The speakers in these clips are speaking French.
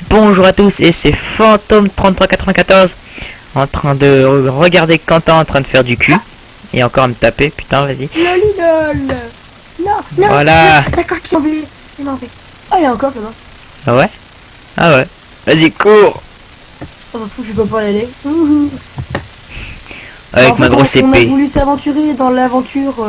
bonjour à tous, et c'est Fantôme3394 en train de regarder Quentin en train de faire du cul. Et encore à me taper, putain, vas-y. Lolidol. Non, non. Voilà. D'accord, je m'en vais. Il m'en vais. Ah, il y a encore là-bas. Ah ouais? Ah ouais. Vas-y, cours. Oh, ça se trouve, je peux pas y aller. Avec En ma fait, grosse on a épée. voulu s'aventurer dans l'aventure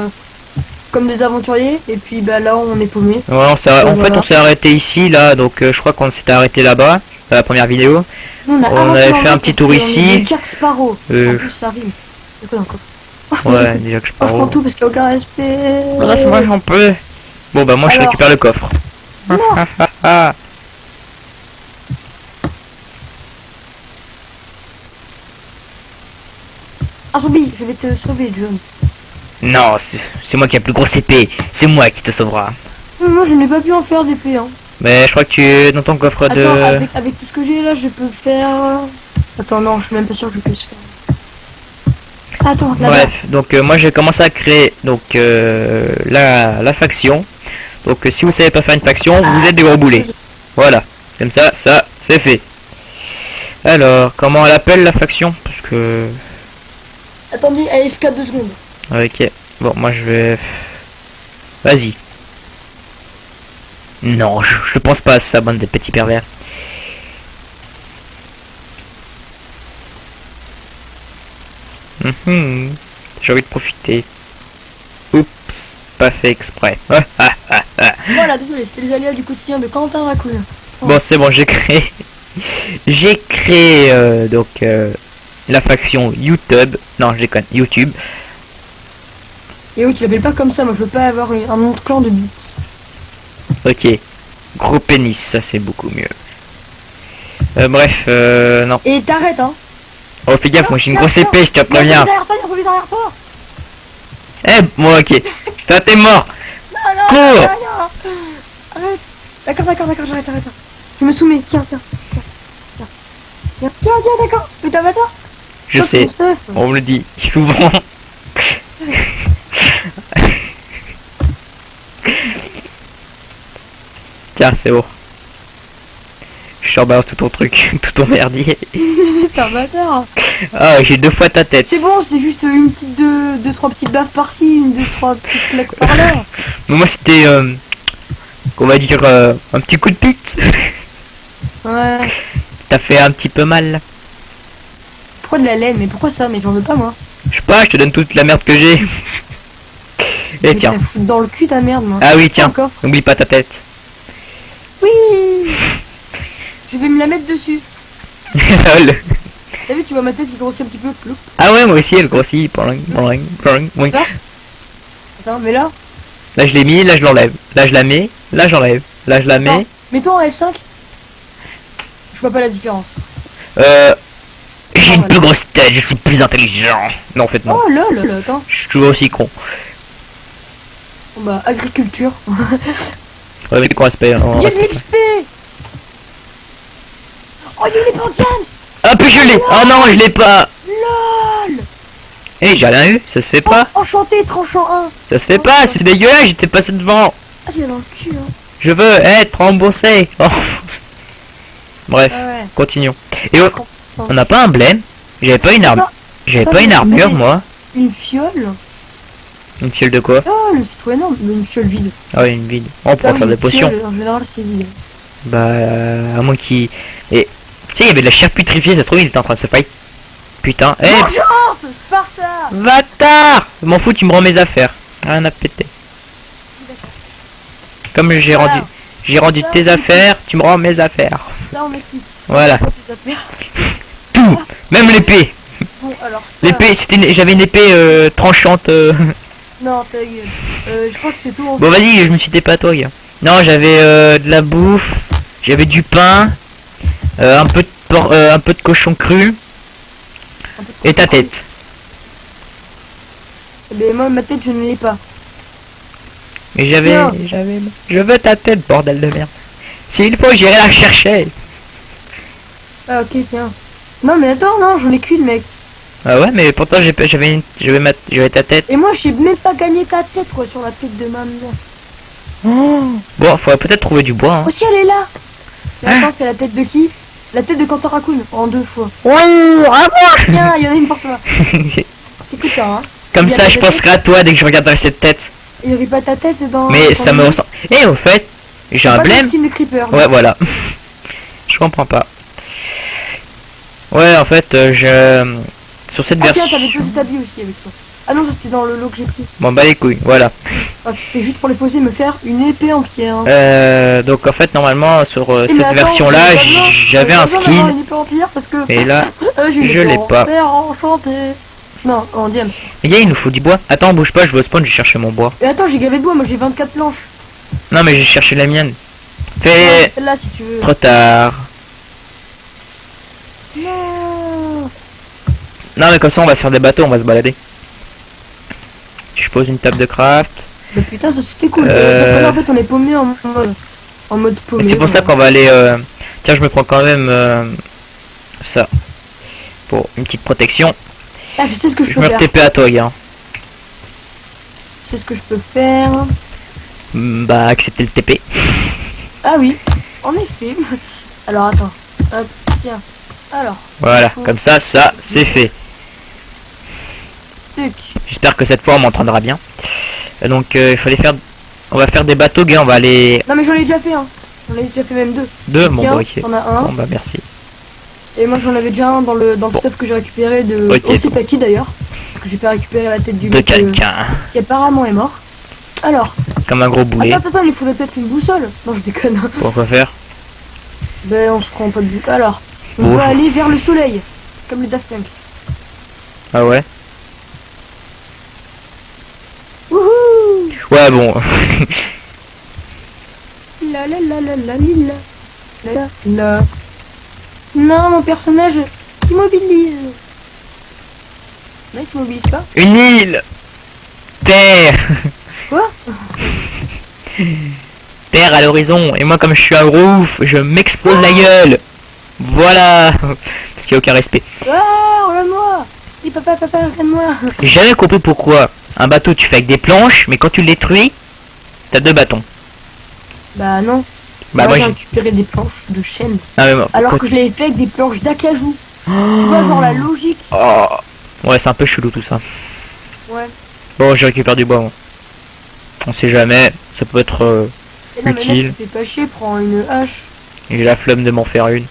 comme des aventuriers. Et puis, bah là, on est paumé. Ouais, en fait, on s'est arrêté ici, là, donc je crois qu'on s'était arrêté là-bas, dans la première vidéo. Nous, on avait fait un petit tour ici. Jack Sparrow. En plus, ça rime. C'est quoi encore? Ouais, déjà que je Je prends tout parce qu'il n'y a aucun respect. Laisse-moi j'en peux. Bon, bah, moi, je Alors, récupère le coffre. Non. Un zombie, je vais te sauver, John. Non, c'est moi qui ai la plus grosse épée. C'est moi qui te sauvera. Moi, je n'ai pas pu en faire d'épée, hein. Mais je crois que tu es dans ton coffre de... Attends, avec tout ce que j'ai là, je peux faire... Attends, non, je suis même pas sûr que je puisse faire. Attends, là-bas. Bref, donc moi j'ai commencé à créer donc la faction. Donc si vous savez pas faire une faction, vous êtes des gros boulets. Voilà, comme ça, c'est fait. Alors, comment elle appelle la faction? Parce que... Attendez, AFK 2 secondes. Ok, bon, moi je vais... Vas-y. Non, je pense pas à ça, bande de petits pervers. J'ai envie de profiter. Oups, pas fait exprès. Voilà, désolé, c'était les aléas du quotidien de Quentin Raccoon. Bon, c'est bon, j'ai créé... j'ai créé donc la faction YouTube. Non, je déconne, YouTube. Et oui, tu l'appelles pas comme ça, moi je veux pas avoir un nom de clan de bits. Ok. Gros pénis, ça c'est beaucoup mieux. Bref, non. Et t'arrêtes, hein. Oh, fais gaffe, moi j'ai une grosse épée, je te préviens. Derrière toi, il y a un zombie derrière toi. Eh, moi, ok. Toi, t'es mort. Non, non, Cours. non, arrête. D'accord, j'arrête. Je me soumets, tiens, d'accord. Mais t'as bâtard. Je sais, on me le dit souvent. Tiens, c'est bon. Je te rebalance tout ton truc, tout ton merdier. T'es un bâtard. Ah, j'ai 2 fois ta tête. C'est bon, c'est juste une petite deux, trois petites baffes par-ci, une, deux, trois petites claques par-là. Mais moi, c'était, on va dire, un petit coup de pute. Ouais. T'as fait un petit peu mal. Pourquoi de la laine? Mais pourquoi ça? Mais j'en veux pas, moi. Je sais pas, je te donne toute la merde que j'ai. Et tiens. Foutre dans le cul ta merde, moi. Ah oui, tiens. Encore. N'oublie pas ta tête. Oui. Je vais me la mettre dessus. T'as vu, tu vois ma tête qui grossit un petit peu. Ploup. Ah ouais, moi aussi, elle grossit. Oui. Là. Attends, mais là. Là, je l'ai mis, là, je l'enlève. Là, je la mets, là, j'enlève. Là, je la mets. Mets-toi en F5. Je vois pas la différence. J'ai une plus grosse tête, je suis plus intelligent. Non, en fait, non. Oh lol, attends. Je suis toujours aussi con. Bon, bah, agriculture. Avec quoi respect. J'ai de l'XP. Oh, il y a une épée en James. Ah, puis je l'ai. Oh non, je l'ai pas. LOL. Eh, j'ai rien eu, ça se fait pas. Enchanté, tranchant 1. Ça se fait pas, c'est dégueulasse, j'étais passé devant. Ah, j'ai dans le cul, hein. Je veux être remboursé. Oh. Bref, Ah ouais. continuons. Et on n'a pas un blême. J'avais pas une arme. J'avais pas une armure, moi. Une fiole. Une fiole de quoi? Oh, c'est trop énorme. Une fiole vide. Ah ouais, une vide. On pourra faire des potions. En général, c'est vide. Bah, à moins qu'il... Et... Tu sais, il y avait de la chair putrifiée, ça se trouve, il était en train de se fight. Putain. Eh, Vengeance, Sparta. bâtard! M'en fous, tu me rends mes affaires. Rien à péter. Comme j'ai rendu tes affaires, tu me rends mes affaires. Ça, on m'équipe. Voilà. Tes affaires. Tout, même l'épée. Bon, alors ça... L'épée, j'avais une épée tranchante. Non, ta gueule. Je crois que c'est tout. Bon, vas-y, je me suis pas toi, gars. Non, j'avais de la bouffe, j'avais du pain, un peu de cochon cru et ta tête. Mais moi, ma tête, je ne l'ai pas. Mais Tiens. je veux ta tête, bordel de merde. S'il faut, j'irai la chercher. Ah, ok, tiens. Non, mais attends, non, j'en ai qu'une, mec. Ah ouais, mais pourtant j'avais ta tête. Et moi, j'ai même pas gagné ta tête, quoi, sur la tête de ma mère. Oh. Bon, faudrait peut-être trouver du bois. Hein. Oh, si, elle est là. Mais attends, c'est la tête de qui? La tête de Quentin Raccoon, en 2 fois. Oui, à moi. Tiens, il y en a une pour toi. T'écoutes, hein. Comme Il y a ça, pas je de penserai à toi dès que je regarderai cette tête. Il y aurait pas ta tête, c'est dans... Mais dans ça le me jeu. ressemble. Et au fait, j'ai un Pas de blême. skin de Creeper. Ouais, voilà. Je comprends pas. Ouais, en fait, je... Sur cette Ah version... tiens, t'avais posé ta bille aussi avec toi. Ah non, ça c'était dans le lot que j'ai pris. Bon, bah les couilles, voilà. Ah, puis c'était juste pour les poser et me faire une épée en pierre. Donc en fait, normalement, sur Eh, mais cette attends, version-là, j'avais pas besoin- j'avais un j'avais pas besoin d'avoir skin. une épée en pierre parce que... Et là, j'ai une je épée l'ai en pas. pierre enchantée. Non, en diams. Les gars, il nous faut du bois. Attends, bouge pas, je vais au spawn, je vais chercher mon bois. Et attends, j'ai gavé de bois, moi j'ai 24 planches. Non, mais j'ai cherché la mienne. Non, Fais... celle-là si tu veux. Trop tard. Non. Non, mais comme ça, on va se faire des bateaux, on va se balader. Je pose une table de craft. Bah putain, ça c'était cool. Euh. Sauf que là en fait on est paumé en mode Et paumé. c'est pour ça qu'on va aller... Tiens, je me prends quand même ça. Pour une petite protection. Ah, je sais ce que je Je peux me faire. TP à toi, gars. Je sais ce que je peux faire. Bah, accepter le TP. Ah oui, en effet. Alors attends. Hop, tiens. Alors, Voilà, comme ça, c'est fait. tic. J'espère que cette fois, on m'entendra bien. Donc, il fallait faire... On va faire des bateaux, gars, on va aller... Non mais j'en ai déjà fait un. J'en ai déjà fait même deux. Deux, bon, Tiens, bah, ok. t'en as un. Bon, bah, merci. Et moi j'en avais déjà un dans le Bon. stuff que j'ai récupéré de... Ok. On sait pas qui d'ailleurs. Parce que j'ai pas récupéré la tête du De mec quelqu'un. qui apparemment est mort. Alors, Comme un gros boulet. attends, il faudrait peut-être une boussole. Non je déconne. Pourquoi faire? Ben on se prend pas de boussole. Alors, on Bon. va aller vers le soleil. Comme les Daft Punk. Ah ouais? Wouhou. Ouais, bon. La la la la la la la la la. Non, mon personnage s'immobilise. Non, il s'immobilise pas. Une île! Terre! Quoi? Terre à l'horizon. Et moi, comme je suis un gros ouf, je m'explose la gueule. Voilà. Parce qu'il n'y a aucun respect. Ah, regarde-moi. Dis papa, regarde-moi. J'ai jamais compris pourquoi un bateau tu fais avec des planches, mais quand tu le détruis, t'as deux bâtons. Bah non. Bah moi moi j'ai j'ai... récupéré des planches de chêne. Ah, mais moi, Alors quand- que je l'avais fait avec des planches d'acajou. Tu vois, genre la logique. Oh. Ouais, c'est un peu chelou tout ça. Ouais. Bon, je récupère du bois, moi. On sait jamais, ça peut être... Et non, mais Utile. mec, tu fais pas chier, prends une hache. J'ai la flemme de m'en faire une.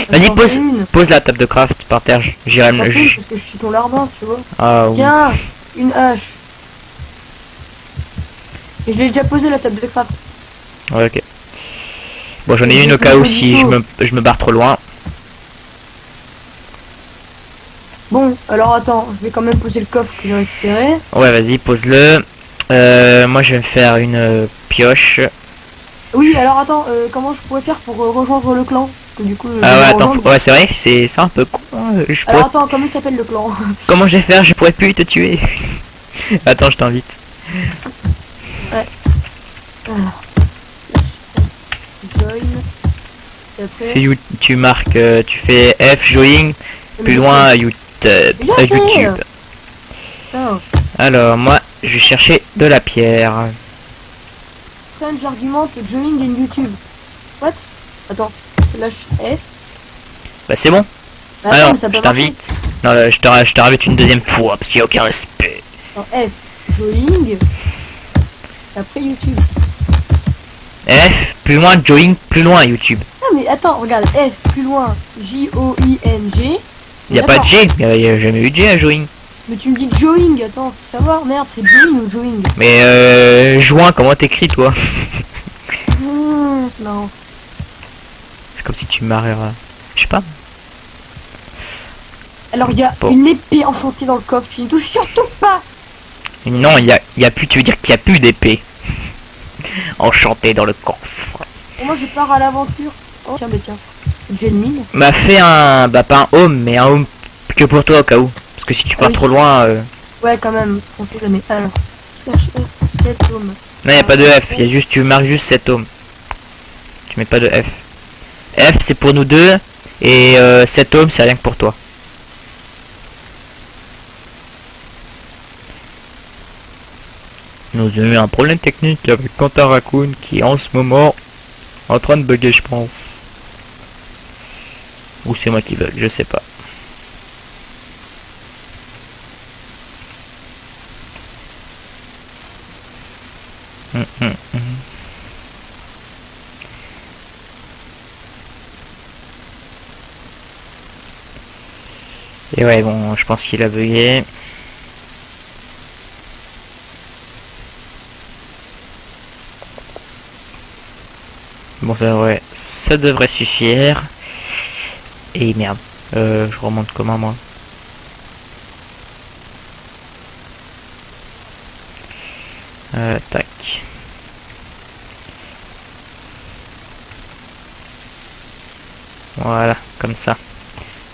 Vas-y, J'en pose, fais une. pose la table de craft par terre. J'irai J'en me... fais une parce que je suis ton larbin, tu vois. Ah oui. Tiens, une hache. Et je l'ai déjà posé la table de craft. Ouais, ok. Bon, j'en ai Et une j'ai au cas fait où le si bateau. je me barre trop loin. Bon, alors attends, je vais quand même poser le coffre que j'ai récupéré. Ouais, vas-y, pose-le. Moi, je vais me faire une pioche. Oui, alors attends, comment je pourrais faire pour rejoindre le clan? Parce que du coup, je Ah vais ouais, le attends, rejoindre. ouais, c'est vrai, c'est un peu con. Je pourrais... Alors attends, comment il s'appelle le clan? Comment je vais faire? Je pourrais plus te tuer. Attends, je t'invite. Alors, join. Et après, C'est tu marques, tu fais F join, plus je loin sais. YouTube. Je sais. YouTube. Putain, Alors, moi, je vais chercher de la pierre. strange argument joining in YouTube. What? Attends, c'est là F. Bah, c'est bon. Bah, Ah attends, non, mais ça peut je t'invite. Non, je te ravite une deuxième fois parce qu'il n'y a aucun respect. marcher. F, joining. Après YouTube. F, plus loin, join, plus loin YouTube. Non mais attends, regarde, F, plus loin, J-O-I-N-G. Il n'y a pas de G, il n'y a jamais eu de G à join. Mais tu me dis join, attends, faut savoir, merde, c'est join ou join? Mais joint, comment t'écris toi? C'est marrant. C'est comme si tu m'arrêtais. Je sais pas. Alors il y a Bon. une épée enchantée dans le coffre, tu n'y touches surtout pas. Non, il y a plus, tu veux dire qu'il n'y a plus d'épée. Enchanté dans le coffre. Bon, moi je pars à l'aventure. Oh tiens, mais tiens. J'ai une mine. M'a fait un, bah pas un home, mais un home que pour toi au cas où. Parce que si tu pars oui. trop loin, Ouais quand même, on sait jamais. Alors, cherche cet homme. non, il n'y a pas de F, il y a juste, tu marques juste cet home. Tu mets pas de F. F c'est pour nous deux, et cet home c'est rien que pour toi. Nous avons eu un problème technique avec Quentin Raccoon qui est en ce moment en train de bugger, je pense. Ou c'est moi qui bug, je sais pas. Hum. Et ouais, bon, je pense qu'il a bugué. Bon, ça devrait suffire. Et merde, je remonte comment moi? Tac. Voilà, comme ça.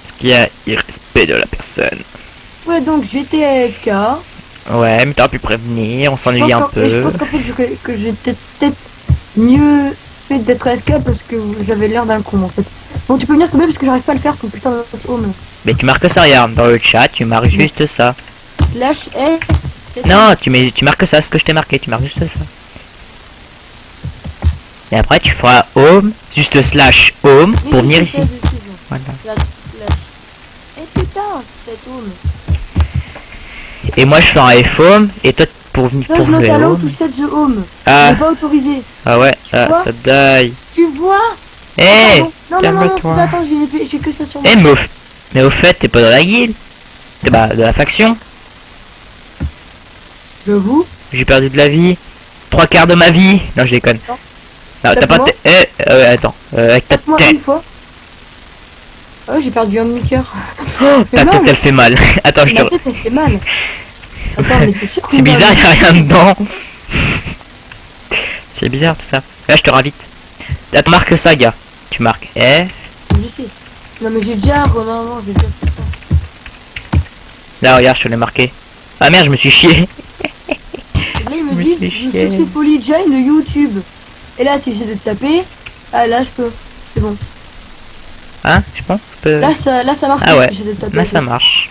Parce qu'il y a irrespect de la personne. Ouais, donc j'étais AFK. Ouais, mais t'aurais pu prévenir, on s'ennuie un peu. Je pense qu'en fait que j'étais peut-être mieux fait d'être AFK parce que j'avais l'air d'un con en fait. Bon, tu peux venir s'il te plaît parce que j'arrive pas à le faire ton putain de home. Mais tu marques ça, regarde, dans le chat, tu marques juste ça. Slash F. Non, tu marques ça, ce que je t'ai marqué, tu marques juste ça. Et après tu feras home, juste slash home Mais pour oui, venir c'est ici. ça, je sais, ça. Voilà. Slash. Eh putain, c'est home. Et moi je fais un F home et toi pour venir Là, pour je note le allow home. to set the home. Ah. Il n'est pas autorisé. Ah ouais, Tu vois ça die. Tu vois? Eh, Non, calme-toi. c'est pas, attends, j'ai que ça sur moi. Eh, mais au fait, t'es pas dans la guilde. T'es bah, de la faction. J'avoue. J'ai perdu de la vie. 3/4 de ma vie. Non, je déconne. Non. Non, t'as pas... Tape-moi. Attends. Avec ta Tape-moi tête. une fois. Oh, j'ai perdu un demi-cœur. Ta tête, elle fait mal. Attends, je te... Ma tête, elle fait mal. Attends, mais t'es sûr que C'est bizarre, y'a rien dedans. C'est bizarre tout ça. Là, je te ravite. Là, tu marques ça, gars. Tu marques. Eh. Je sais. Non, mais j'ai déjà, normalement, j'ai déjà fait ça. Là, regarde, je te l'ai marqué. Ah merde, je me suis chié. Et là, ils me Mais disent, c'est je chiant. sais que c'est folie join de YouTube. Et là, si j'essaie de taper, ah là, je peux. C'est bon. Hein, je pense. Je peux... Là, ça marche. Ah ouais. Si j'essaie de taper. Là, ça marche.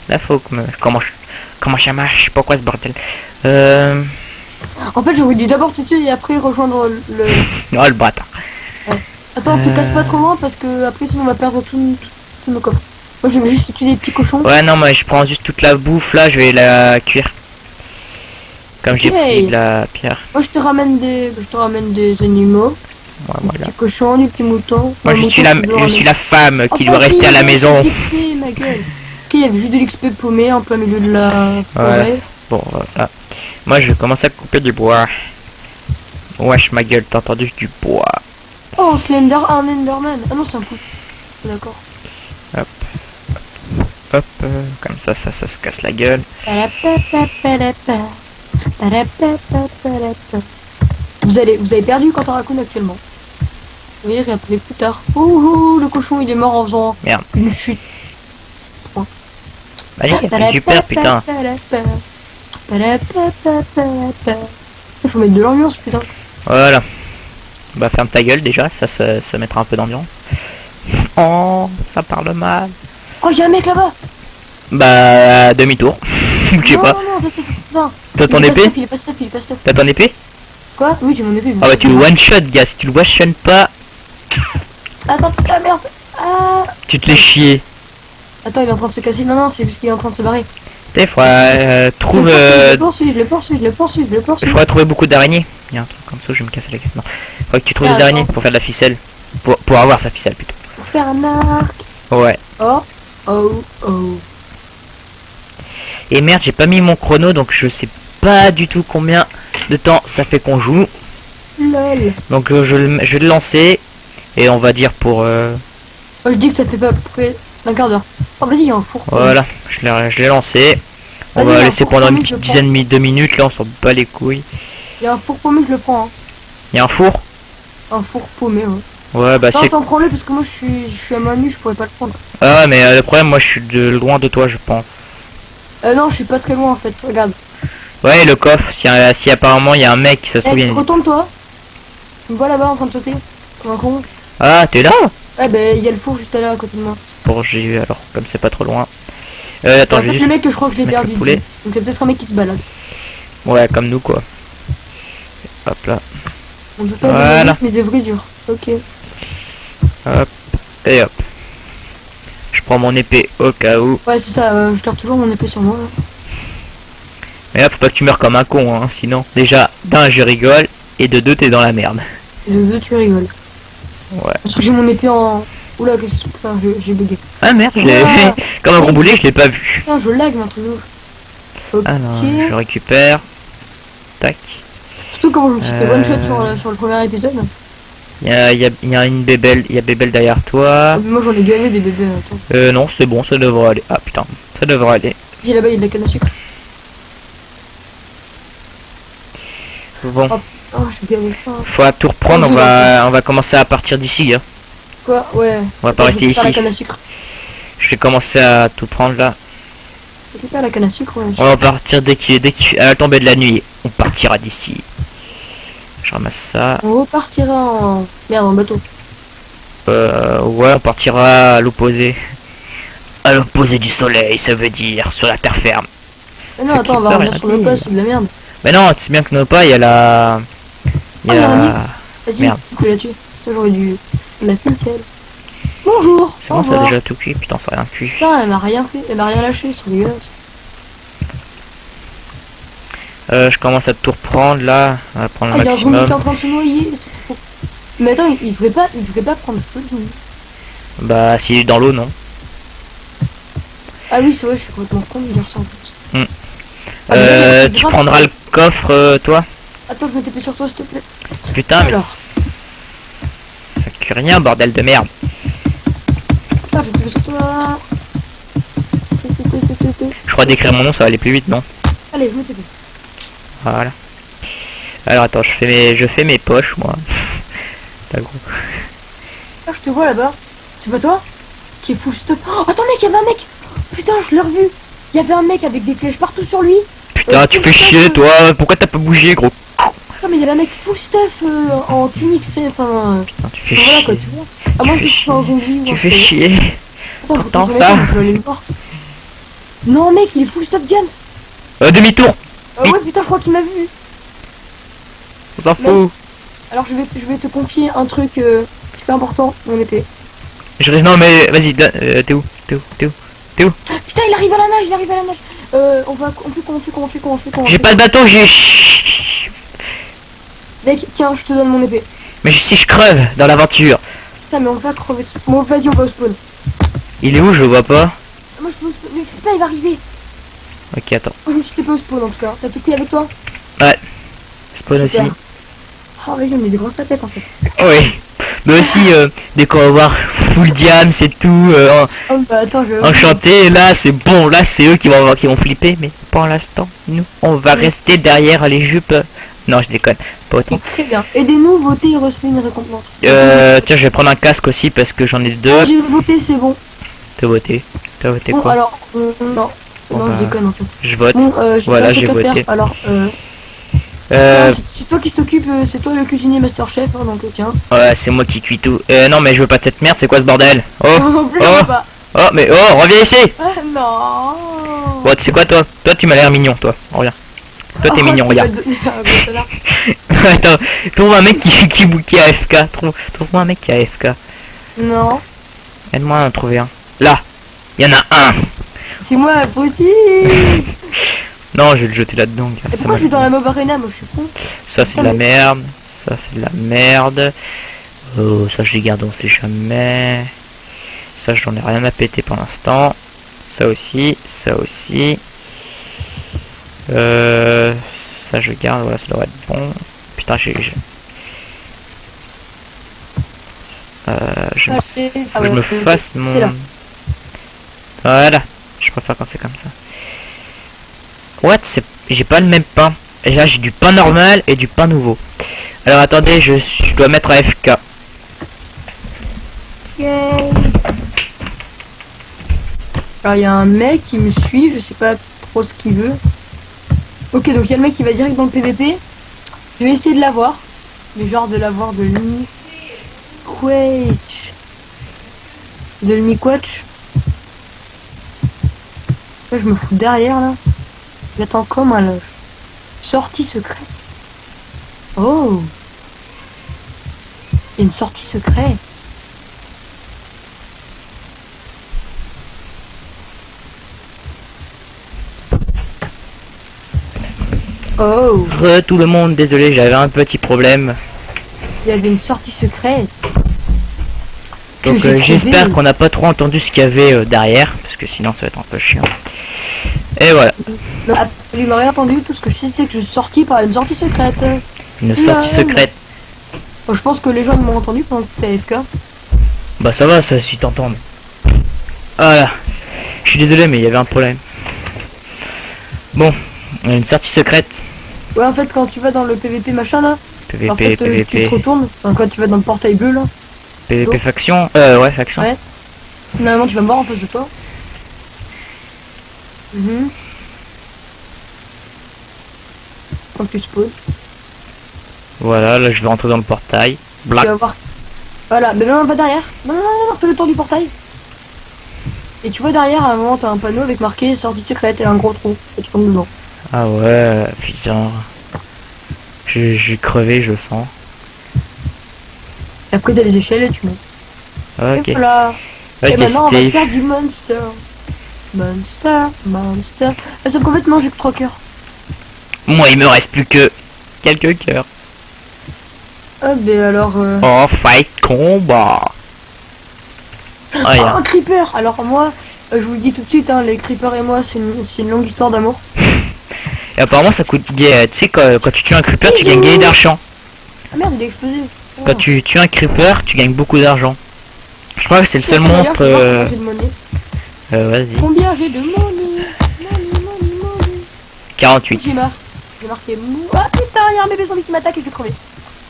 Là, faut que me... Comment ça marche? Pourquoi ce bordel? En fait, j'aurais dû d'abord te tuer et après rejoindre le. Oh, le bâtard. Attends, te casse pas trop loin parce que après, sinon, on va perdre tout nos coffres. Moi, je vais juste tuer des petits cochons. Ouais, non, mais je prends juste toute la bouffe, là, je vais la cuire. Comme j'ai Ok. pris de la pierre. Moi, je te ramène des animaux. Ouais, Des voilà. petits cochons, des petits moutons. Moi, Un je mouton, suis tu dois je ramener. suis la femme qui Enfin, doit rester si, à la il y avait maison. juste de l'XP, ma gueule. Ok, il y avait juste de l'XP paumé en plein milieu de la Voilà. forêt. Bon, voilà. Moi, je vais commencer à couper du bois. Wesh, ma gueule, t'as entendu du bois. Oh, un Enderman. Ah non, c'est un pouce. D'accord. Hop, comme ça se casse la gueule. Vous avez perdu quand on raconte actuellement. Oui, réappelez plus tard. Ouh, le cochon il est mort en faisant Merde. une chute. Allez, super, putain. Il faut mettre de l'ambiance, putain. Voilà. Bah, ferme ta gueule déjà, ça mettra un peu d'ambiance. Oh, ça parle mal. Oh, y'a un mec là-bas. Bah, demi-tour. Je sais Non, pas. non, attends. T'as ton épée? Il est pas stuff, il est pas stuff. T'as ton épée? Quoi? Oui, j'ai mon épée. Ah bah, tu le one-shot, gars. Si tu le one-shot pas, Attends, putain, merde. Ah. tu te fais chier. Attends, il est en train de se casser. Non, c'est parce qu'il est en train de se barrer. Des fois, trouve... Je le poursuis. Il faudrait trouver beaucoup d'araignées. Il y a un truc comme ça, je vais me casser la gueule. Non. Il faudrait que tu trouves des araignées pour faire de la ficelle. Pour avoir sa ficelle plutôt. Pour faire un arc. Ouais. Oh. Et merde, j'ai pas mis mon chrono, donc je sais pas du tout combien de temps ça fait qu'on joue. Lol. Donc je vais le lancer. Et on va dire pour... Moi, je dis que ça fait pas près d'un quart d'heure. Oh, vas-y, il y a un four. Voilà, je l'ai lancé. On Vas-y, va un laisser four pendant une paumé, petite je dizaine de minutes. Là, on s'en bat les couilles. Il y a un four paumé, je le prends. Hein. Il y a un four? Un four paumé, ouais. Ouais, bah Non, c'est... t'en prends-le parce que moi, je suis à main nue, je pourrais pas le prendre. Ah ouais, mais le problème, moi, je suis loin de toi, je pense. Non, je suis pas très loin en fait, regarde. Ouais, le coffre, si apparemment il y a un mec qui ça se trouve... il y a une- Retourne-toi. Tu me vois là-bas en train de sauter. Comme un con. Ah, t'es là? Ouais, bah, il y a le four juste là à côté de moi. Bon, j'ai eu alors, comme c'est pas trop loin. Attends, En je fait, vais le juste... mec, je crois que je l'ai mettre le perdu. poulet. Donc, c'est peut-être un mec qui se balade. Ouais, comme nous, quoi. Hop là. On peut pas Voilà. mais des vrais durs. Ok. Hop. Et hop. Je prends mon épée au cas où. Ouais, c'est ça, je garde toujours mon épée sur moi. Là. Mais là, faut pas que tu meurs comme un con, hein, sinon. Déjà, d'un, je rigole, et de deux, t'es dans la merde. Et de deux, tu rigoles. Ouais. Parce que j'ai mon épée en... Oula, qu'est-ce que... Putain, j'ai bugué. Ah merde, je l'ai fait. Comme un gros boulet, je l'ai pas vu. Putain, je lag, mon truc. Ok. Alors, je récupère. Tac. Surtout quand je me suis fait one shot sur le premier épisode. Il y a une bébelle, il y a bébelle derrière toi. Moi, j'en ai gavé des bébés. Attends. Non, c'est bon, ça devrait aller. Ah putain, ça devrait aller. J'ai là-bas, il y a de la canne à sucre. Bon, Oh, je suis gavé. Oh. faut à tout reprendre, on va commencer à partir d'ici. Hein. Quoi? Ouais. On va pas rester Récupère la ici. canne à sucre. Je vais commencer à tout prendre là. Récupère la canne à sucre, ouais. On va partir dès à la tombée de la nuit. On partira d'ici. Je ramasse ça. On repartira en... Merde, en bateau. Ouais, on partira à l'opposé. À l'opposé du soleil, ça veut dire sur la terre ferme. Mais non, attends, on va revenir sur nos pas, c'est de la merde. Mais non, tu sais bien que nos pas, il y a la... Il y a... Vas-y, Merde. tu l'as tué. Ça, j'aurais dû la ficelle. Bonjour. C'est bon, ça a déjà tout cuit. Putain, ça a rien cuit. Putain, elle m'a rien fait, elle m'a rien lâché, c'est dégueulasse. Je commence à tout reprendre là. On va prendre Ah, le il y a un zombie qui est maximum. en train de se noyer, c'est trop. Mais attends, il devrait pas prendre feu le zombie. Bah, s'il est dans l'eau, non. Ah oui, c'est vrai, je suis complètement con de dire ça en fait. Hmm. Ah, mais non, Tu prendras le coffre, toi. Attends, je me TP sur toi, s'il te plaît. Putain, mais Alors. ça cuit rien, bordel de merde. Ah, je me TP sur toi. Je crois d'écrire mon nom, ça va aller plus vite, non? Allez, je me TP. Voilà. Alors attends, je fais mes poches, moi. T'as gros. Ah, je te vois là-bas. C'est pas toi? Qui est full stuff. Oh, attends, mec, il y avait un mec. Putain, je l'ai revu. Il y avait un mec avec des flèches partout sur lui. Putain, tu fais chier, toi. Pourquoi t'as pas bougé, gros? Non, mais il y avait un mec full stuff en tunique, tu sais, enfin... Putain, tu fais Voilà chier. quoi, tu vois. Ah, moi je me suis fait un zombie. Tu fais chier. Attends, je T'entends retourne sur ça? les gens, je vais aller le voir. Non, mec, il est full stuff James. Demi-tour. Ouais, putain, je crois qu'il m'a vu. On s'en fout. Alors, je vais te confier un truc super important, mon épée. Non, mais vas-y, t'es où? T'es où? T'es où? T'es où? Putain, il arrive à la nage, il arrive à la nage. On fait comment J'ai pas de bateau, j'ai... Mec, tiens, je te donne mon épée. Mais si je crève dans l'aventure. Putain, mais on va crever. Bon, vas-y, on va au spawn. Il est où? Je le vois pas. Moi, je peux au spawn. Mais putain, il va arriver. Ok, attends. Moi, je me suis tapé au spawn en tout cas. T'as tout pris avec toi? Ouais. Spawn aussi. Super. Ah, vas-y, on est des grosses tapettes en fait. Oui. Mais aussi, dès qu'on va voir full diam, c'est tout. Oh, bah attends, je. Enchanté, là c'est bon, là c'est eux qui vont flipper, mais pour l'instant, nous, on va rester derrière les jupes. Non, je déconne, pas autant. Très bien. Aidez-nous, votez et recevez une récompense. Tiens, je vais prendre un casque aussi parce que j'en ai deux. J'ai voté, c'est bon. T'as voté? T'as voté Bon, quoi? alors, non. Bon, Non, bah, je déconne en fait. Je vote. Bon, Voilà, j'ai j'ai plein de trucs à voté. faire. Alors, c'est toi qui s'occupe, c'est toi le cuisinier Masterchef, hein, donc tiens. Ouais, c'est moi qui cuis tout. Non, mais je veux pas de cette merde, c'est quoi ce bordel? Oh, Plus, oh, pas. oh, mais oh, reviens ici! Ah, non. Bon, tu sais quoi, toi? Toi, tu m'as l'air mignon, toi. Reviens. Toi, t'es mignon, regarde. Attends, trouve un mec qui est AFK. Trouve-moi un mec qui est AFK. Non, Aide-moi à en trouver un. Là, il y en a un. c'est moi, petit. Non, je vais le jeter là-dedans. gars, Et ça pourquoi m'a- je suis dans la mob arena? Moi, je suis con. Ça, c'est de la merde. Ça, c'est de la merde. Oh, ça, je les garde, on sait jamais. Ça, j'en ai rien à péter pour l'instant. Ça aussi, ça aussi. Ça, je garde, voilà, ça devrait être bon. Putain, je Ah, c'est. Ah, Faut que je ouais, me fasse mon... C'est là. Voilà. Je préfère quand c'est comme ça. What? J'ai pas le même pain. Et là, j'ai du pain normal et du pain nouveau. Alors, attendez, je dois mettre AFK. Yay. Alors, il y a un mec qui me suit, je sais pas trop ce qu'il veut. Ok, donc il y a le mec qui va direct dans le PVP. Je vais essayer de l'avoir. Mais genre de l'avoir de l'Iniquatch. De l'Iniquatch. Là, je me fous derrière là. J'attends comme un loge. Sortie secrète. Oh. Il y a une sortie secrète. Oh, Tout le monde, désolé, j'avais un petit problème. il y avait une sortie secrète. Que Donc j'ai trouvée. j'espère qu'on n'a pas trop entendu ce qu'il y avait derrière, parce que sinon ça va être un peu chiant. Et voilà, Non, absolument rien entendu. Tout ce que je sais, c'est que je suis sorti par une sortie secrète. une sortie secrète. Bon, je pense que les gens m'ont entendu pendant que t'es AFK. Bah ça va, ça si t'entendent. Voilà, je suis désolé mais il y avait un problème. Bon, une sortie secrète. Ouais, en fait, quand tu vas dans le PVP machin là, PVP, en fait, tu PVP, te retournes. Enfin, quand tu vas dans le portail bleu là, PVP faction. Ouais, faction. Ouais. normalement tu vas me voir en face de toi. Mhm. Quand tu spawns, Voilà, là je vais rentrer dans le portail. tu Black. vas voir. Voilà, mais non, pas derrière. Non, non, non, non, fais le tour du portail. Et tu vois derrière, à un moment, t'as un panneau avec marqué sortie secrète et un gros trou. Et tu tombes dedans. Ah ouais, putain. J'ai crevé, je le sens. Et après, t'as les échelles et tu montes. Ok. Et voilà. Ok, Et maintenant, on va se Steve. faire du monster. Monster, monster. Ah, sauf qu'en fait, non, j'ai que 3 cœurs. Moi il me reste plus que quelques cœurs. Ah, ben alors. Oh, fight combat. Oh, Oh, yeah. un creeper. Alors, moi, je vous le dis tout de suite, hein, les creepers et moi, c'est une longue histoire d'amour. Et apparemment ça coûte gay. Tu sais quand tu tues un creeper tu gagnes gagner d'argent. Ah merde, il est explosé. Oh. Quand tu tues un creeper tu gagnes beaucoup d'argent. Je crois que c'est le Tu seul sais, d'ailleurs, monstre. faut voir combien j'ai de monnaie. Vas-y. Combien j'ai de monnaie? Money. 48. J'ai marqué mou. Ah putain, il y a un bébé zombie qui m'attaque et je vais crever.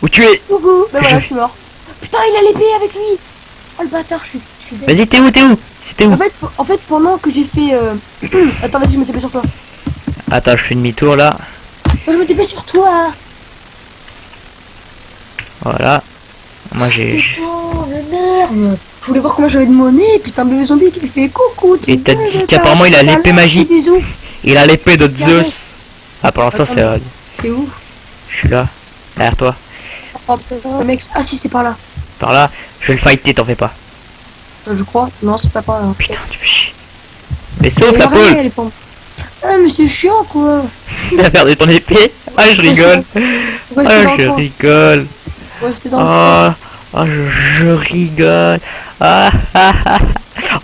Où tu es? Coucou. Ben voilà, je suis mort. Putain, il a l'épée avec lui. Oh le bâtard, je suis dead. Vas-y, t'es où? C'était où? En fait, pendant que j'ai fait... Attends, vas-y, je me TP sur toi. Attends, je fais demi-tour là. Oh, je me TP sur toi. Voilà. Moi j'ai. Putain, de merde. Je voulais voir combien j'avais de monnaie. Putain, bébé zombie qui fait coucou. Et t'as dit qu'apparemment il a l'épée magique. Bisous. Il a l'épée de Zeus. Ah, pour l'instant c'est. Attends, T'es où? Je suis là. Derrière toi. Oh, le mec... Ah si, c'est par là. Par là. Je vais le fighter, t'en fais pas. Je crois. Non, c'est pas par là. Putain, tu fais chier. Mais sauf Il la a rien, poule. elle est pas- Ah, mais c'est chiant quoi. T'as perdu ton épée. Ah, je rigole. Pourquoi Ah, c'est dans je le coin? rigole. Ouais, c'est dans le coin. Je rigole. Ah,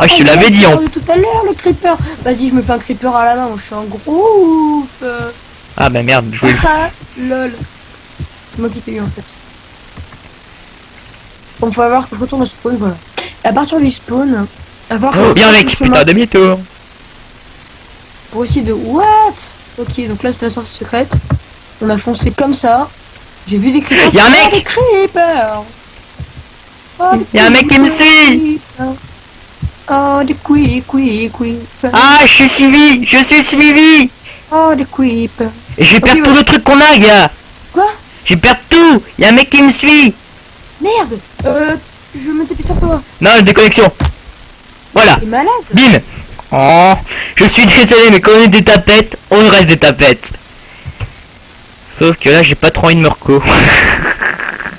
je te l'avais dit. De tout à l'heure, le creeper. Vas-y, je me fais un creeper à la main. Moi, je suis un gros ouf. Ah, bah merde, je voulais. Ah, lol. C'est moi qui t'ai eu en fait. Bon, faut voir que je retourne au spawn, voilà. Et à partir du spawn, à voir Oh, bien mec, putain, demi-tour. pour essayer de... What? Ok, donc là, c'était la sortie secrète. On a foncé comme ça. J'ai vu des creepers. Y'a un mec! Oh, des creepers! Oh, Y'a un mec qui me suit! Oh, des creepers. Ah, je suis suivi! Oh, des creepers. Et je vais Ok, perdre tout ouais. le truc qu'on a, gars! Quoi? Je vais perdre tout! Y'a un mec qui me suit! Merde! Je me tapis sur toi. Non, déconnexion! Voilà! T'es malade? Bim! Oh, je suis désolé, mais quand on est des tapettes, on reste des tapettes. Sauf que là, j'ai pas trop envie de me reco.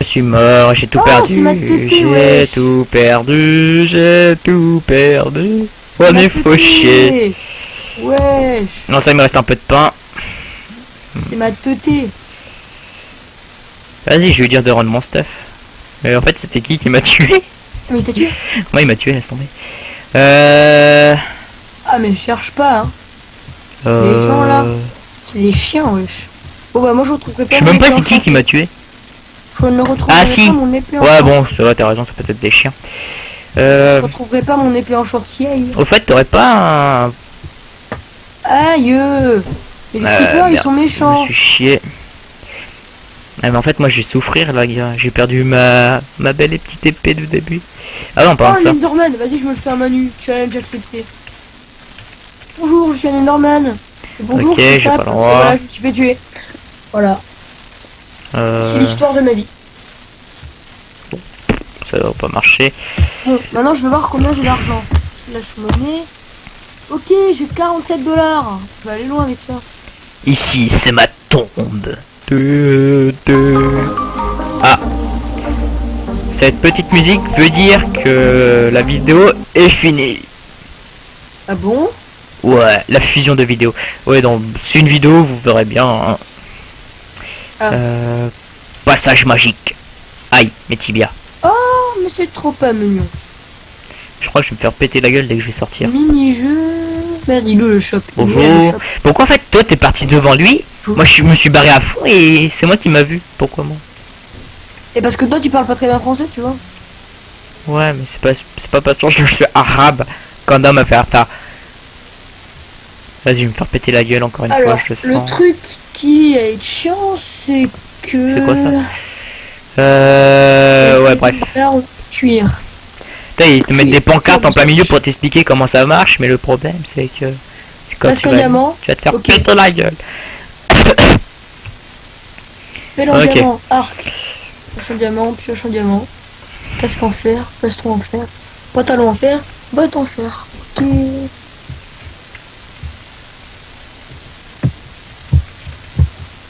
Je suis mort, j'ai tout Oh, perdu. c'est ma tétée, J'ai wesh. tout perdu, j'ai tout perdu. On est fauché. Wesh. Non, ça, il me reste un peu de pain. C'est ma teuté. Vas-y, je vais lui dire de rendre mon stuff. Mais en fait, c'était qui m'a tué? Mais il t'a tué? Moi, il m'a tué, laisse tomber. Ah, mais cherche pas, hein. Les gens, là. C'est les chiens, wesh. Bon, bah, moi, je retrouverai pas. Je sais mon même pas épée c'est qui enchantée. m'a tué. Je ne retrouverai Ah, si. pas mon épée Ouais, enchantée. bon, ça va, t'as raison, c'est peut-être des chiens. Je retrouverai pas mon épée enchantée. Au fait, t'aurais pas un... Aïe. Mais les creepers, ils merde, sont je me méchants. suis chié. Ah, mais en fait, moi, je vais souffrir, là, gars. J'ai perdu ma belle et petite épée du début. Ah non, Oh, pas un ça. Enderman. Vas-y, je me le fais un Manu. Challenge accepté. Bonjour, je suis un Enderman. Et bonjour, Ok, je j'ai tape, pas le et droit. voilà, je me suis fait tuer. Voilà. C'est l'histoire de ma vie. Ça va pas marcher. Bon, maintenant je vais voir combien j'ai d'argent. Slash monnaie. Ok, j'ai 47 $. Je vais aller loin avec ça. Ici, c'est ma tombe. Ah. Cette petite musique veut dire que la vidéo est finie. Ah bon? Ouais, la fusion de vidéos. Ouais, donc c'est une vidéo, vous verrez bien. Hein. Ah. Passage magique. Aïe, mes tibias. Oh, mais c'est trop pas mignon. Je crois que je vais me faire péter la gueule dès que je vais sortir. Mini-jeu. Merde, il est où le shop? Oh, Il est où, le oh. shop? Pourquoi en fait toi t'es parti devant lui? Moi je me suis barré à fond et c'est moi qui m'a vu. Pourquoi moi? Et parce que toi, tu parles pas très bien français, tu vois. Ouais mais c'est pas parce que je suis arabe quand on m'a fait retard. Vas-y, je vais me faire péter la gueule encore une Alors, fois, je le sens. truc qui est chiant, c'est que... C'est quoi ça? Ouais, bref. Faire cuire. Putain, ils te mettent Oui, des pancartes en plein milieu marche. pour t'expliquer comment ça marche, mais le problème c'est que quand Parce qu'un diamant, tu vas te faire ok. péter la gueule. Pelle en Ok. diamant, arc. Pioche en diamant. Casque en fer, plastron en fer. Pantalon en fer, botte en fer. Ok.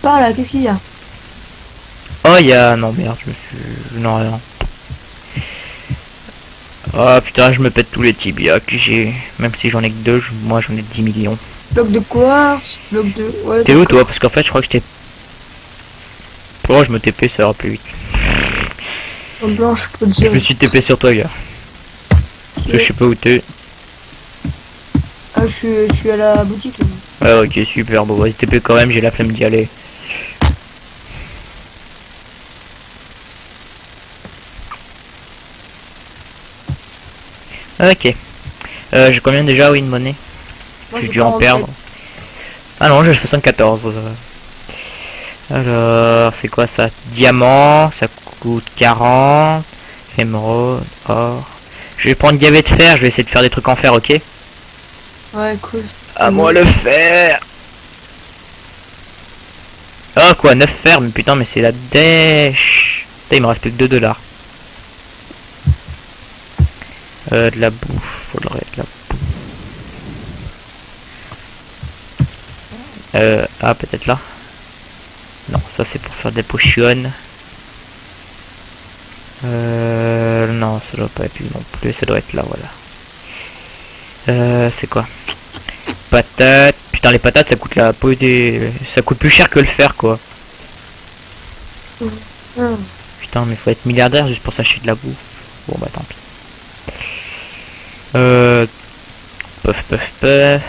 Par là, qu'est-ce qu'il y a? Oh, il y a... Non, merde, je me suis... Non, rien. Oh putain, je me pète tous les tibias que j'ai. Même si j'en ai que deux, moi j'en ai 10 millions. Bloc de quartz, bloc de... Ouais, T'es où toi? Parce qu'en fait, je crois que j'étais... Oh, je me TP, ça ira plus vite. en blanche, je peux te Je dire. me suis TP sur toi, gars. Parce que je sais pas où t'es. Ah, je suis à la boutique. Là. Ah, ok, super. Bon, vas-y, TP quand même, j'ai la flemme d'y aller. Ok. J'ai combien déjà? Oui, une monnaie. Moi, J'ai dû en 47. perdre. Ah non, j'ai 74. Alors, c'est quoi ça? Diamant, ça coûte 40. Émeraude, or. Je vais prendre gavet de fer, je vais essayer de faire des trucs en fer, ok? Ouais, cool. À moi le fer. Oh quoi, 9 fer, mais putain, mais c'est la dèche. Putain, il me reste plus que 2 $. De la bouffe, faudrait de la bouffe. Ah, peut-être là. Non, ça c'est pour faire des potions. Non, ça doit pas être lui non plus, ça doit être là, voilà. C'est quoi? Patates. Putain, les patates, ça coûte la peau des... Ça coûte plus cher que le fer, quoi. Putain, mais faut être milliardaire juste pour s'acheter de la bouffe. Bon, bah tant pis. Puff, puff, puff.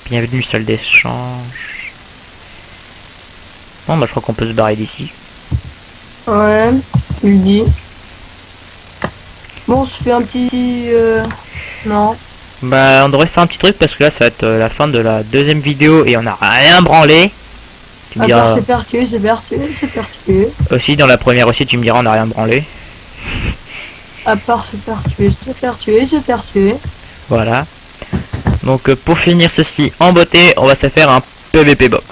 Bienvenue, salle d'échange. Bon, bah je crois qu'on peut se barrer d'ici. Ouais, tu le dis. Bon, on se fait un petit... Non. Bah, on devrait faire un petit truc parce que là, ça va être la fin de la deuxième vidéo et on a rien branlé. Tu me À part diras... c'est pertué, c'est pertué, c'est pertué. Aussi, dans la première aussi, tu me diras, on a rien branlé. À part c'est pertué, c'est pertué, c'est pertué. Voilà. Donc, pour finir ceci en beauté, on va se faire un PVP box.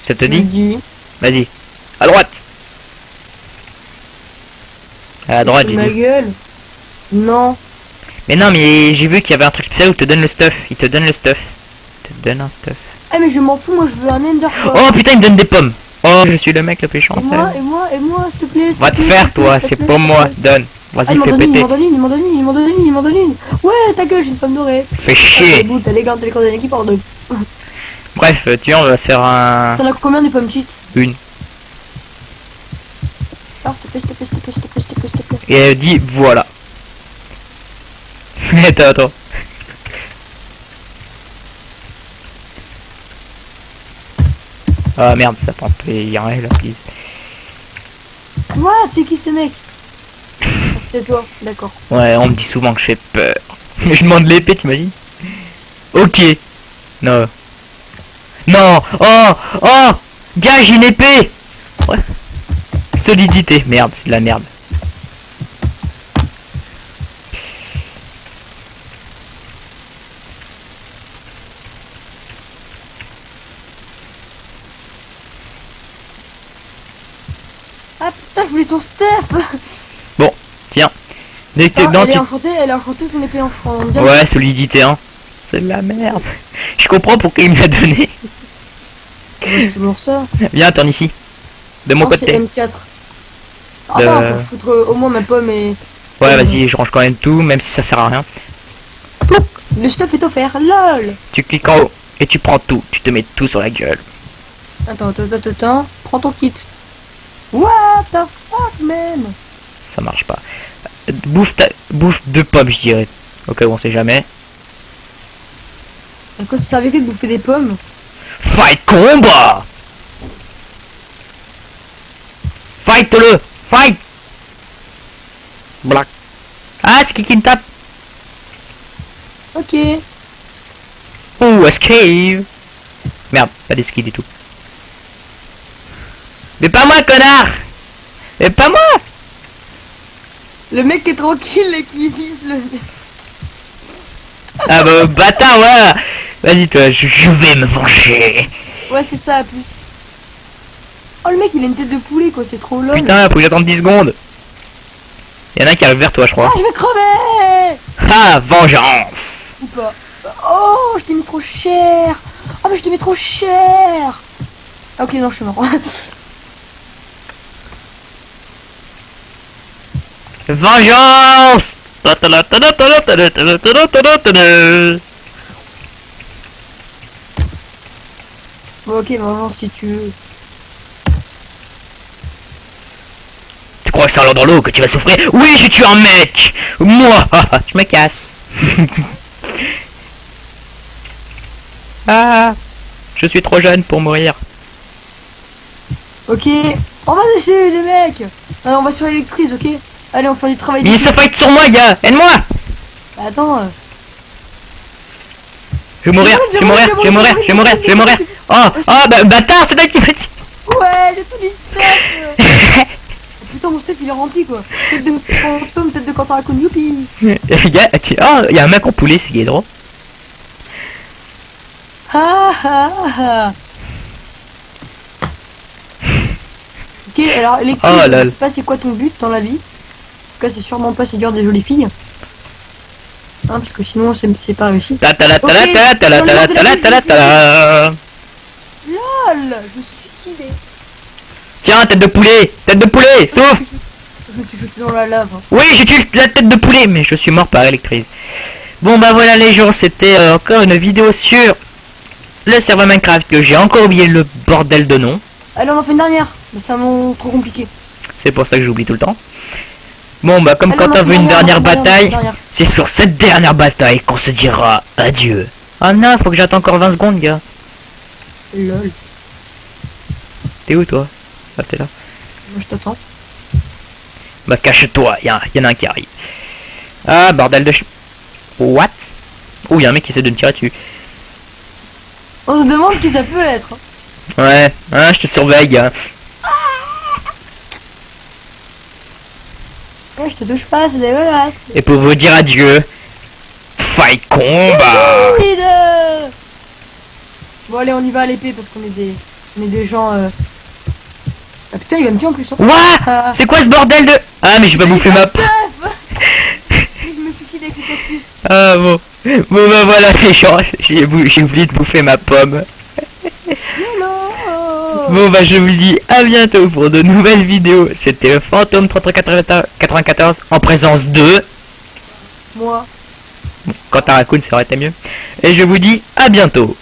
Ça te dit? Dis. Vas-y. À droite. À droite, j'ai Ma dit. gueule. Non. Mais non, mais j'ai vu qu'il y avait un truc spécial où il te donne le stuff. Il te donne le stuff. Il te donne un stuff. Eh mais je m'en fous, moi je veux un ender pearl. Oh putain, il me donne des pommes. Oh, je suis le mec le plus Et chanceux. moi, s'il te plaît. Va te faire, toi. C'est pour moi. Donne. Ah, Vas-y, il m'en fais donne une, il péter. m'en donne une, il m'en donne une, il m'en donne une, il m'en donne une. Ouais, ta gueule, j'ai une pomme dorée. Fais chier. T'as les gants qui partent de... Bref, tu vois, on va se faire un... T'en as combien des pommes cheat? Une. Ah, s'il te plaît, s'il te plaît, s'il te plaît, s'il te plaît, s'il te plaît, s'il te plaît. Et elle dit, voilà. Attends. Ah merde, ça prend rien là, please. What? C'est qui ce mec? Ah, c'était toi, d'accord. Ouais, on me dit souvent que je fais peur. Mais je demande l'épée, t'imagines? Ok. Non. Non. Oh. Oh. Gars, j'ai une épée. Ouais. Solidité. Merde, c'est de la merde. Ah putain, je voulais son stuff. Bon, tiens. Dès que t'es Ah, dedans, elle est enchantée ton épée en diamant. Ouais, solidité, hein. C'est de la merde. Je comprends pourquoi il me l'a donné. C'est toujours ça. Viens, attends ici. De mon Non, c'est côté. M4. Attends, faut que je foutre au moins ma pomme et... Ouais, vas-y, je range quand même tout, même si ça sert à rien. Le stuff est offert, lol. Tu cliques en haut et tu prends tout. Tu te mets tout sur la gueule. Attends. Prends ton kit. What the fuck, man? Ça marche pas. Bouffe 2 pommes, je dirais. Ok, on sait jamais. À quoi ça servait que de bouffer des pommes? Fight combat. Fight-le. Fight. Black. Ah, c'est qui me tape? Ok. Oh, escape. Merde, pas d'esquive du tout. Mais pas moi, connard. Mais pas moi. Le mec est tranquille et qui vise le... Ah bah bâtard, voilà. Vas-y toi, je vais me venger. Ouais, c'est ça, à plus. Oh, le mec, il a une tête de poulet, quoi, c'est trop lol. Putain, faut que j'attende 10 secondes. Y'en a un qui arrive vers toi, je Ah, crois. je vais crever. Ah, vengeance. Ou pas. Oh, je t'ai mis trop cher. Oh, mais je te mets trop cher. Ah, ok, non, je suis mort. Vengeance. Bon, ok, vengeance si tu veux. Tu crois que c'est en allant dans l'eau que tu vas souffrir? Oui, j'ai tué un mec. Moi, je me casse. Ah, je suis trop jeune pour mourir. Ok, on va essayer les mecs. Allez, on va sur l'électrice, ok. Allez, on fait du travail. Il se fight sur moi, gars. Aide-moi. Bah, attends. Je vais mourir, je vais mourir, je vais mourir, je vais mourir, je vais mourir. Oh, oh, bah, bâtard, c'est toi qui m'a dit. Ouais, j'ai tout dit stuff. Putain, mon stuff il est rempli quoi. Tête de fantôme, tête de Quentin Raccoon, youpi. Oh, il y a un mec en poulet, c'est qui est drôle. Ah ah ah. Ok, alors les Oh, je lol. sais pas c'est quoi ton but dans la vie. En tout cas, c'est sûrement pas séduire des jolies filles. Hein, parce que sinon c'est pas réussi. Ta ta la ta la ta la ta la ta la ta la ta la ta la. LOL, je me suis suicidé. Tiens, tête de poulet, sauf. Je me suis jeté dans la lave. Oui, j'ai tué la tête de poulet, mais je suis mort par électrice. Bon bah voilà les gens, c'était encore une vidéo sur le serveur Minecraft que j'ai encore oublié le bordel de nom. Allez, on en fait une dernière. Mais c'est un nom trop compliqué. C'est pour ça que j'oublie tout le temps. Bon bah comme Allez, quand on en on fait veut une dernière on en fait bataille, une dernière. c'est sur cette dernière bataille qu'on se dira adieu. Ah non, faut que j'attende encore 20 secondes gars. LOL. T'es où toi? Ah t'es là. Moi je t'attends. Bah cache-toi, y en a un qui arrive. Ah bordel de What? Oh y'a un mec qui essaie de me tirer dessus. On se demande qui ça peut être. Ouais, hein, je te surveille gars. Ouais, je te touche pas, c'est dégueulasse. Et pour vous dire adieu, fight combat. Bon allez, on y va à l'épée parce qu'on est des gens. Ah putain, il va me tuer en plus. Hein. Ouah, c'est quoi ce bordel de... Ah mais j'ai pas bouffé ma... Je me suicide avec le cactus. Ah bon. Bon bah voilà les gens, j'ai oublié de bouffer ma pomme. YOLO. Bon bah je vous dis à bientôt pour de nouvelles vidéos. C'était Fantôme 3394 en présence de... Moi. Quand t'as Raccoon ça aurait été mieux. Et je vous dis à bientôt.